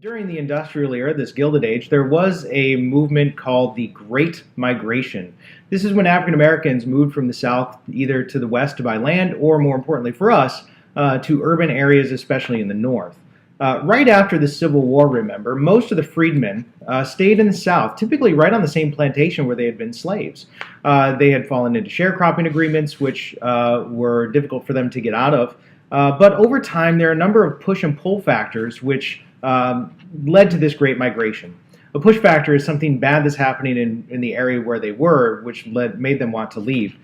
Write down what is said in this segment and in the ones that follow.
During the industrial era, this Gilded Age, there was a movement called the Great Migration. This is when African Americans moved from the South either to the West to buy land or, more importantly for us, to urban areas, especially in the North. Right after the Civil War, remember, most of the freedmen stayed in the South, typically right on the same plantation where they had been slaves. They had fallen into sharecropping agreements, which were difficult for them to get out of. But over time, there are a number of push and pull factors which led to this great migration. A push factor is something bad that's happening in the area where they were, which made them want to leave.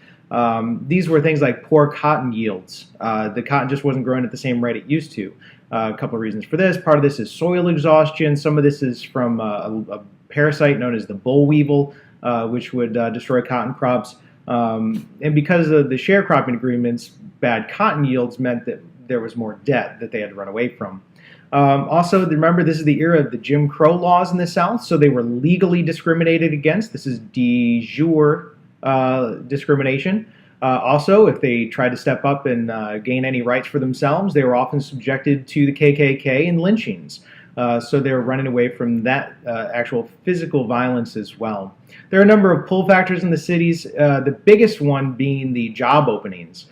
These were things like poor cotton yields. The cotton just wasn't growing at the same rate it used to. A couple of reasons for this. Part of this is soil exhaustion. Some of this is from a parasite known as the boll weevil, which would destroy cotton crops. And because of the sharecropping agreements, bad cotton yields meant that there was more debt that they had to run away from. Also, remember, this is the era of the Jim Crow laws in the South, so they were legally discriminated against. This is de jure discrimination. Also, if they tried to step up and gain any rights for themselves, they were often subjected to the KKK and lynchings. So they were running away from that actual physical violence as well. There are a number of pull factors in the cities, the biggest one being the job openings.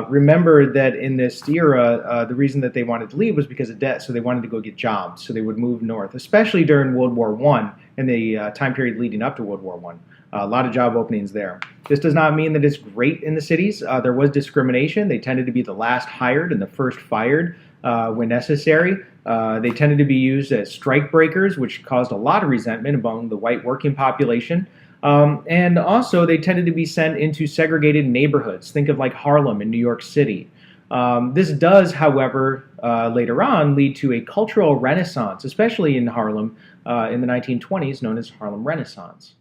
Remember that in this era, the reason that they wanted to leave was because of debt, so they wanted to go get jobs, so they would move north, especially during World War I and the time period leading up to World War I. A lot of job openings there. This does not mean that it's great in the cities. There was discrimination. They tended to be the last hired and the first fired when necessary. They tended to be used as strike breakers, which caused a lot of resentment among the white working population. And also, they tended to be sent into segregated neighborhoods. Think of like Harlem in New York City. This does, however, later on lead to a cultural renaissance, especially in Harlem in the 1920s, known as Harlem Renaissance.